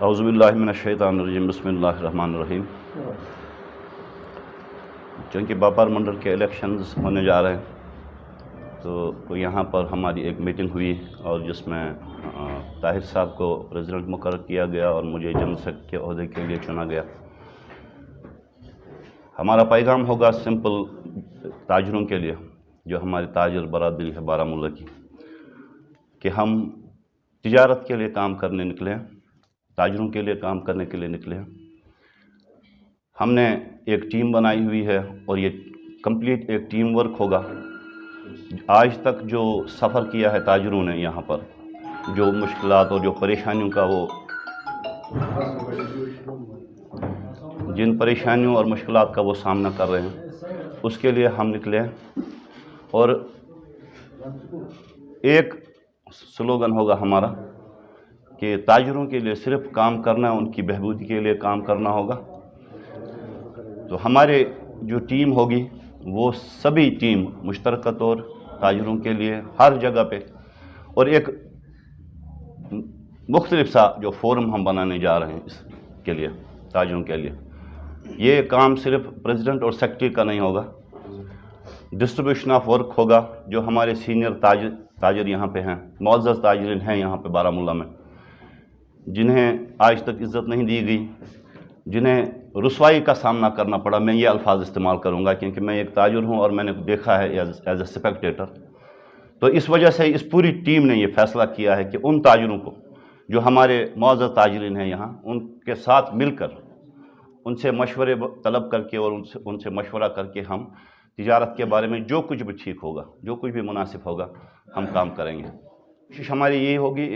اعوذ باللہ من الشیطان الرجیم بسم اللہ الرحمن الرحیم۔ چونکہ باپار منڈل کے الیکشنز ہونے جا رہے ہیں تو یہاں پر ہماری ایک میٹنگ ہوئی اور جس میں طاہر صاحب کو پریزیڈنٹ مقرر کیا گیا اور مجھے جنرل سیکرٹری کے عہدے کے لیے چنا گیا۔ ہمارا پیغام ہوگا سمپل تاجروں کے لیے، جو ہماری تاجر برادری ہے بارہمولہ کی، کہ ہم تجارت کے لیے کام کرنے نکلے ہیں، تاجروں کے لیے کام کرنے کے لیے نکلے ہیں۔ ہم نے ایک ٹیم بنائی ہوئی ہے اور یہ کمپلیٹ ایک ٹیم ورک ہوگا۔ آج تک جو سفر کیا ہے تاجروں نے یہاں پر، جو مشکلات اور جو پریشانیوں کا جن پریشانیوں اور مشکلات کا وہ سامنا کر رہے ہیں، اس کے لیے ہم نکلے ہیں۔ اور ایک سلوگن ہوگا ہمارا کہ تاجروں کے لیے صرف کام کرنا ہے، ان کی بہبودی کے لیے کام کرنا ہوگا۔ تو ہمارے جو ٹیم ہوگی وہ سبھی ٹیم مشترکہ طور تاجروں کے لیے ہر جگہ پہ، اور ایک مختلف سا جو فورم ہم بنانے جا رہے ہیں اس کے لیے، تاجروں کے لیے۔ یہ کام صرف پریزیڈنٹ اور سیکرٹری کا نہیں ہوگا، ڈسٹریبیوشن آف ورک ہوگا۔ جو ہمارے سینئر تاجر یہاں پہ ہیں، معزز تاجرین ہیں یہاں پہ بارہمولہ میں، جنہیں آج تک عزت نہیں دی گئی، جنہیں رسوائی کا سامنا کرنا پڑا، میں یہ الفاظ استعمال کروں گا کیونکہ میں ایک تاجر ہوں اور میں نے دیکھا ہے ایز اے سپیکٹیٹر۔ تو اس وجہ سے اس پوری ٹیم نے یہ فیصلہ کیا ہے کہ ان تاجروں کو جو ہمارے معزز تاجرین ہیں یہاں، ان کے ساتھ مل کر، ان سے مشورے طلب کر کے اور ان سے مشورہ کر کے ہم تجارت کے بارے میں جو کچھ بھی ٹھیک ہوگا، جو کچھ بھی مناسب ہوگا، ہم کام کریں گے۔ کوشش ہماری یہی ہوگی،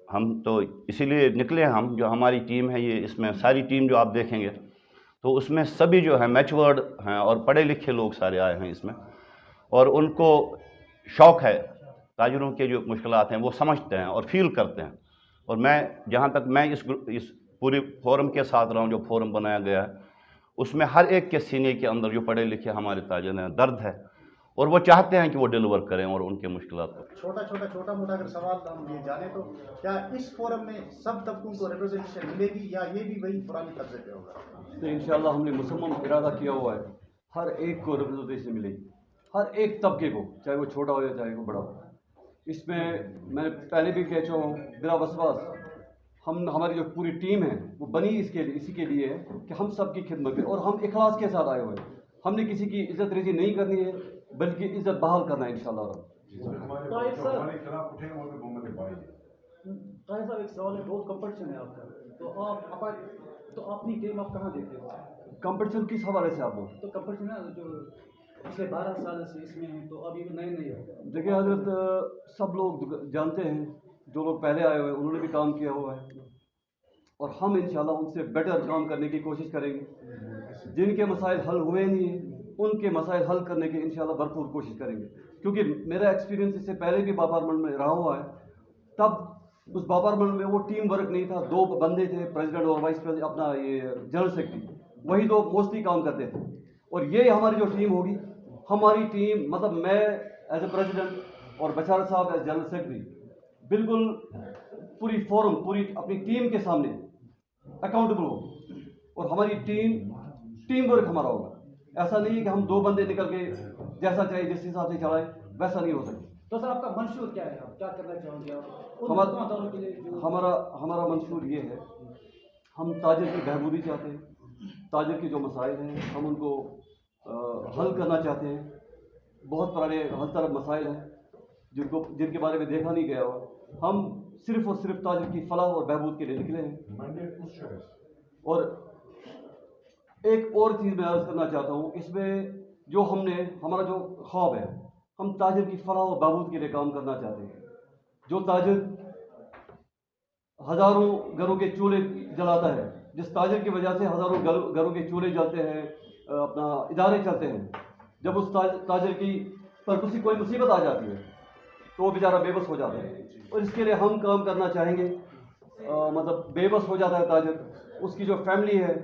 ہم تو اسی لیے نکلے ہیں، ہم جو ہماری ٹیم ہے، یہ اس میں ساری ٹیم جو آپ دیکھیں گے تو اس میں سبھی جو ہیں میچورڈ ہیں اور پڑھے لکھے لوگ سارے آئے ہیں اس میں، اور ان کو شوق ہے تاجروں کے جو مشکلات ہیں وہ سمجھتے ہیں اور فیل کرتے ہیں۔ اور میں جہاں تک میں اس پوری فورم کے ساتھ رہا ہوں، جو فورم بنایا گیا ہے، اس میں ہر ایک کے سینے کے اندر جو پڑھے لکھے ہمارے تاجر ہیں درد ہے، اور وہ چاہتے ہیں کہ وہ ڈیلیور کریں اور ان کے مشکلات کو۔ چھوٹا موٹا اگر سوال ہم یہ جانیں تو کیا اس فورم میں سب طبقوں کو ریپرزنٹیشن ملے گی یا یہ بھی وہی پرانی طرز پہ ہوگا؟ تو انشاءاللہ ہم نے مصمم ارادہ کیا ہوا ہے، ہر ایک کو ریپرزنٹیشن ملے گی، ہر ایک طبقے کو، چاہے وہ چھوٹا ہو یا چاہے وہ بڑا ہو۔ اس میں میں پہلے بھی کہہ چکا ہوں، بلا وسواس ہماری جو پوری ٹیم ہے وہ بنی اسی کے لیے ہے کہ ہم سب کی خدمت کریں، اور ہم اخلاص کے ساتھ آئے ہوئے ہیں۔ ہم نے کسی کی عزت ریزی نہیں کرنی ہے، بلکہ عزت بحال کرنا ہے انشاءاللہ رب۔ طاہر صاحب ایک سوال ہے، بہت کمپٹیشن ہے آپ کا، تو اپنی ٹیم آپ کہاں دیتے ہو؟ کمپٹیشن کس حوالے سے آپ تو کمپٹیشن ہے جو پچھلے 12 سال سے اس میں ہیں، تو اب یہ نئے ہے۔ دیکھیں حضرت، سب لوگ جانتے ہیں، جو لوگ پہلے آئے ہوئے ہیں انہوں نے بھی کام کیا ہوا ہے، اور ہم انشاءاللہ ان سے بیٹر کام کرنے کی کوشش کریں گے۔ جن کے مسائل حل ہوئے نہیں ہیں ان کے مسائل حل کرنے کی انشاءاللہ بھرپور کوشش کریں گے، کیونکہ میرا ایکسپیرینس اس سے پہلے بھی باپار منڈل میں رہا ہوا ہے۔ تب اس باپار منڈل میں وہ ٹیم ورک نہیں تھا، 2 بندے تھے، پریزیڈنٹ اور وائس پریزیڈنٹ، اپنا یہ جنرل سیکرٹری، وہی 2 موسٹلی کام کرتے تھے۔ اور یہ ہماری جو ٹیم ہوگی، ہماری ٹیم، مطلب میں ایز اے پریزیڈنٹ اور بشارت صاحب ایز جنرل سیکرٹری، بالکل پوری فورم، پوری اپنی ٹیم کے سامنے اکاؤنٹیبل ہو، اور ہماری ٹیم ورک ہمارا ہوگا۔ ایسا نہیں ہے کہ ہم 2 بندے نکل کے جیسا چاہیے جس حساب سے چلائیں، ویسا نہیں ہو سکتا۔ تو سر آپ کا منشور کیا ہے، آپ کیا کرنا چاہو گے؟ ہمارا منشور یہ ہے، ہم تاجر کی بہبودی چاہتے ہیں، تاجر کے جو مسائل ہیں ہم ان کو حل کرنا چاہتے ہیں۔ بہت پرانے حل طلب مسائل ہیں جن کے بارے میں دیکھا نہیں گیا ہوا۔ ہم صرف اور صرف تاجر کی فلاح اور بہبود کے لیے نکلے ہیں۔ اور ایک اور چیز میں عرض کرنا چاہتا ہوں، اس میں جو ہمارا جو خواب ہے، ہم تاجر کی فلاح و بہبود کے لیے کام کرنا چاہتے ہیں۔ جو تاجر ہزاروں گھروں کے چولہے جلاتا ہے، جس تاجر کی وجہ سے ہزاروں گھروں کے چولہے جلتے ہیں، اپنا ادارے چلتے ہیں، جب اس تاجر کی پر کوئی مصیبت آ جاتی ہے تو وہ بیچارہ بے بس ہو جاتا ہے، اور اس کے لیے ہم کام کرنا چاہیں گے۔ مطلب بے بس ہو جاتا ہے تاجر، اس کی جو فیملی ہے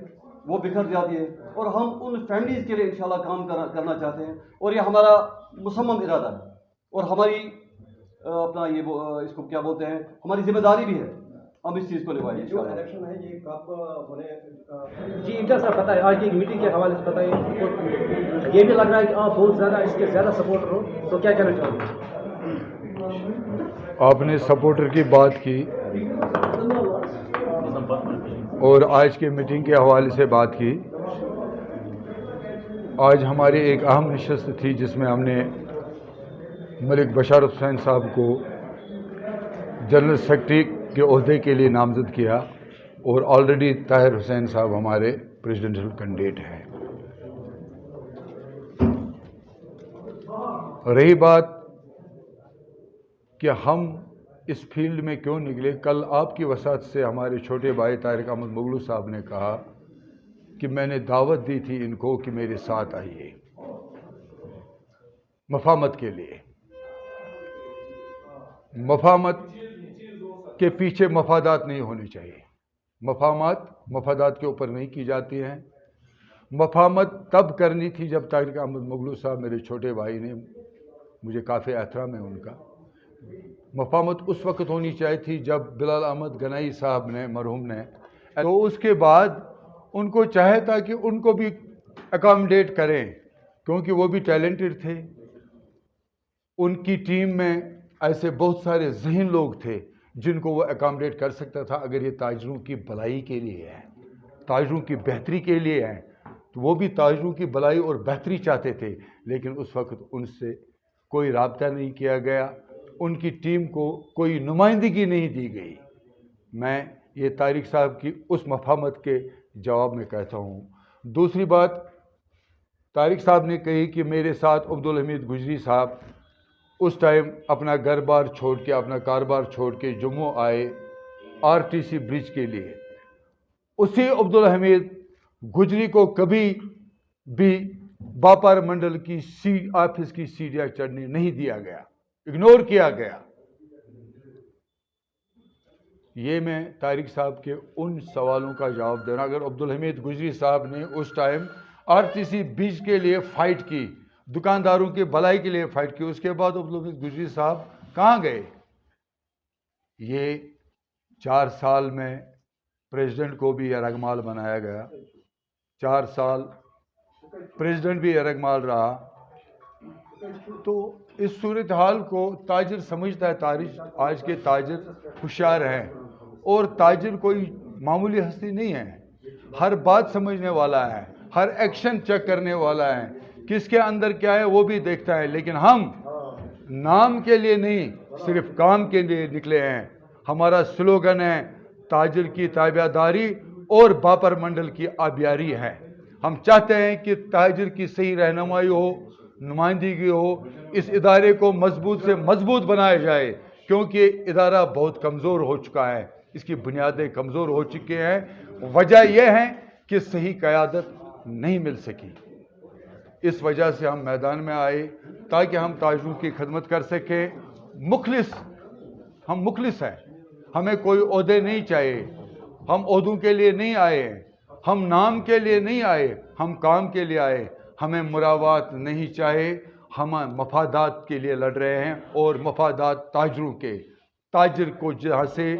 وہ بکھر جاتی ہے، اور ہم ان فیملیز کے لیے انشاءاللہ کام کرنا چاہتے ہیں، اور یہ ہمارا مصمم ارادہ ہے، اور ہماری اپنا یہ اس کو کیا بولتے ہیں، ہماری ذمہ داری بھی ہے हम इस चीज़ को निभाएंगे जो इंशाल्लाह। इलेक्शन है ये कब होने जी इम्तियाज साहब बताइए, आज की मीटिंग के हवाले से बताइए, और ये भी लग रहा है कि आप बहुत ज़्यादा इसके ज़्यादा सपोर्टर हो, तो क्या कहना चाहोगे? आपने सपोर्टर की बात की और आज के मीटिंग के हवाले से बात की। आज हमारी एक अहम नशस्त थी जिसमें हमने मलिक बशार हुसैन साहब को जनरल सेक्रेटरी के ओहदे के लिए नामजद किया और ऑलरेडी ताहिर हुसैन साहब हमारे प्रेसिडेंशियल कैंडिडेट हैं। रही बात कि हम इस फील्ड में क्यों निकले, कल आपकी वसात से हमारे छोटे भाई तारिक अहमद मुगलू साहब ने कहा कि मैंने दावत दी थी इनको कि मेरे साथ आइए मफामत के लिए। मफामत के पीछे मफादात नहीं होनी चाहिए। मफादात के ऊपर नहीं की जाती हैं। मफामत तब करनी थी जब तारिक अहमद मुगलू साहब मेरे छोटे भाई ने, मुझे काफ़ी एहतराम है उनका, मफामत उस वक्त होनी चाहिए थी जब बिलाल अहमद गनाई साहब ने, मरहूम ने, तो उसके बाद उनको चाहे था कि उनको भी अकोमोडेट करें क्योंकि वो भी टैलेंटेड थे। उनकी टीम में ऐसे बहुत सारे ज़हीन लोग थे जिनको वो अकोमोडेट कर सकता था। अगर ये ताजरों की भलाई के लिए है, ताजरों की बेहतरी के लिए है, तो वो भी ताजरों की भलाई और बेहतरी चाहते थे, लेकिन उस वक्त उनसे कोई राब्ता नहीं किया गया, उनकी टीम को कोई नुमाइंदगी नहीं दी गई। मैं ये तारिक साहब की उस मफामत के जवाब में कहता हूँ। दूसरी बात, तारिक साहब ने कही कि मेरे साथ अब्दुल हमीद गुजरी साहब उस टाइम अपना घर बार छोड़ के, अपना कारोबार छोड़ के जम्मू आए आरटीसी ब्रिज के लिए। उसी अब्दुल हमीद गुजरी को कभी भी व्यापार मंडल की ऑफिस की सीढ़ियाँ चढ़ने नहीं दिया गया, इग्नोर किया गया। ये मैं तारिक साहब के उन सवालों का जवाब देना। अगर अब्दुल हमीद गुजरी साहब ने उस टाइम आरटीसी ब्रिज के लिए फ़ाइट की, दुकानदारों की भलाई के लिए फ़ाइट की, उसके बाद अब्दुल हमीद गुजरी साहब कहाँ गए? ये 4 साल में प्रेसिडेंट को भी यरगमाल बनाया गया, 4 साल प्रेसिडेंट भी यरगमाल रहा। तो इस सूरत हाल को ताजिर समझता है। आज के ताजिर होशियार हैं और ताजिर कोई मामूली हस्ती नहीं है, हर बात समझने वाला है, हर एक्शन चेक करने वाला है, किसके अंदर क्या है वो भी देखता है। लेकिन हम नाम के लिए नहीं, सिर्फ काम के लिए निकले हैं। हमारा स्लोगन है ताजिर की ताबेदारी और व्यापार मंडल की आबियारी है। हम चाहते हैं कि ताजिर की सही रहनुमाई हो, नुमाइंदगी हो, इस इदारे को मजबूत से मजबूत बनाया जाए क्योंकि इदारा बहुत कमज़ोर हो चुका है, इसकी बुनियादें कमज़ोर हो चुकी हैं। वजह यह है कि सही क़यादत नहीं मिल सकी। इस वजह से हम मैदान में आए ताकि हम ताजिरों की खिदमत कर सकें। हम मुखलिस हैं, हमें कोई ओहदे नहीं चाहिए, हम ओहदों के लिए नहीं आए, हम नाम के लिए नहीं आए, हम काम के लिए आए। हमें मुरावात नहीं चाहिए, हम मफादात के लिए लड़ रहे हैं और मफादात ताजिरों के। ताजिर को जहाँ से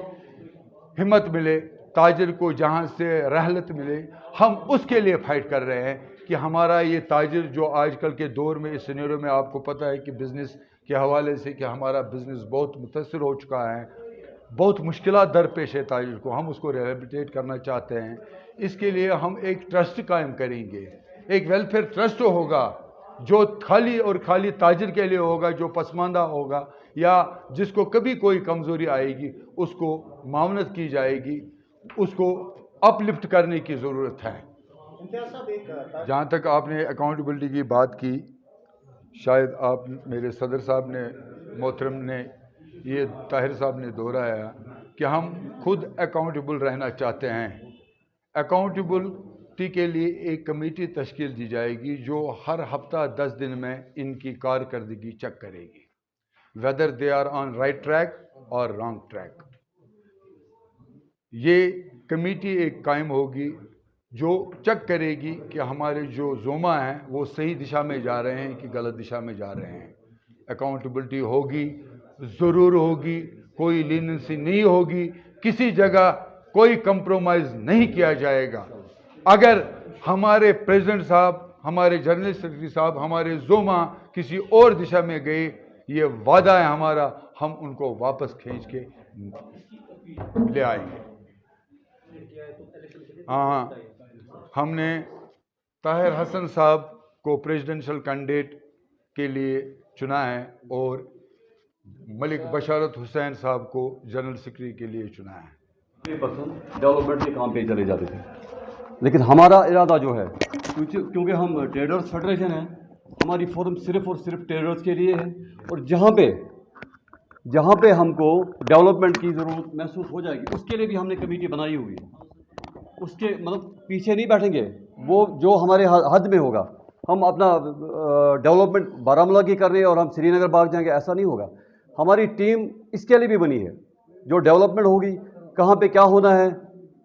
हिम्मत मिले, ताजिर को जहाँ से रहलत मिले, हम उसके लिए फ़ाइट कर रहे हैं कि हमारा ये ताजिर जो आजकल के दौर में, इस सिनेरियो में आपको पता है कि बिज़नेस के हवाले से कि हमारा बिज़नेस बहुत मुतासिर हो चुका है, बहुत मुश्किलात दरपेश है ताजिर को, हम उसको रिहेबिलिटेट करना चाहते हैं। इसके लिए हम एक ट्रस्ट कायम करेंगे, एक वेलफेयर ट्रस्ट होगा जो खाली और खाली ताजिर के लिए होगा, जो पसमानदा होगा या जिसको कभी कोई कमज़ोरी आएगी उसको मावनत की जाएगी, उसको अपलिफ्ट करने की ज़रूरत है। जहाँ तक आपने अकाउंटेबिलिटी की बात की, शायद आप मेरे सदर साहब ने, मोहतरम ने, ये ताहिर साहब ने दोहराया कि हम खुद अकाउंटेबल रहना चाहते हैं। अकाउंटेबिलिटी के लिए एक कमेटी तश्कील दी जाएगी जो हर हफ्ता 10 दिन में इनकी कारकर्दगी चेक करेगी, whether they are on right track और रॉन्ग ट्रैक। ये कमेटी एक कायम होगी जो चेक करेगी कि हमारे जो ज़ोमा हैं वो सही दिशा में जा रहे हैं कि गलत दिशा में जा रहे हैं। अकाउंटेबिलिटी होगी, ज़रूर होगी, कोई लीनेंसी नहीं होगी किसी जगह कोई कंप्रोमाइज़ नहीं किया जाएगा। अगर हमारे प्रेसिडेंट साहब, हमारे जनरल सेक्रेटरी साहब, हमारे जोमा किसी और दिशा में गए, ये वादा है हमारा, हम उनको वापस खींच के ले आएंगे। हाँ, हमने ताहिर हसन साहब को प्रेसिडेंशियल कैंडिडेट के लिए चुना है और मलिक बशारत हुसैन साहब को जनरल सेक्रेटरी के लिए चुना है। डेवलपमेंट के काम पे चले जाते थे, लेकिन हमारा इरादा जो है, क्योंकि हम ट्रेडर्स फेडरेशन है, हमारी फोरम सिर्फ और सिर्फ ट्रेडर्स के लिए है, और जहाँ पे हमको डेवलपमेंट की ज़रूरत महसूस हो जाएगी उसके लिए भी हमने कमेटी बनाई हुई है। उसके मतलब पीछे नहीं बैठेंगे, वो जो हमारे हद में होगा, हम अपना डेवलपमेंट बारामूला की कर रहे हैं और हम श्रीनगर भाग जाएंगे, ऐसा नहीं होगा। हमारी टीम इसके लिए भी बनी है, जो डेवलपमेंट होगी, कहाँ पे क्या होना है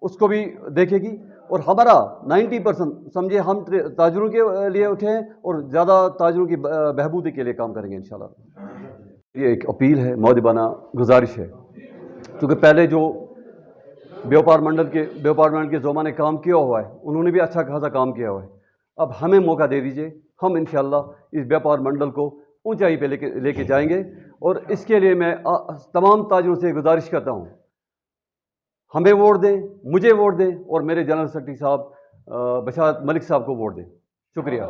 उसको भी देखेगी। और हमारा 90% समझिए हम ताजरों के लिए उठे हैं और ज़्यादा ताजरों की बहबूदी के लिए काम करेंगे इंशाल्लाह। ये एक अपील है, मौदबाना गुजारिश है, क्योंकि पहले जो व्यापार मंडल के जोमा ने काम किया हुआ है, उन्होंने भी अच्छा खासा काम किया हुआ है। अब हमें मौका दे दीजिए, हम इंशाल्लाह इस व्यापार मंडल को ऊंचाई पे लेके जाएंगे। और इसके लिए मैं तमाम ताजरों से गुजारिश करता हूँ, हमें वोट दें, मुझे वोट दें और मेरे जनरल सेक्रेटरी साहब बशारत मलिक साहब को वोट दें। शुक्रिया।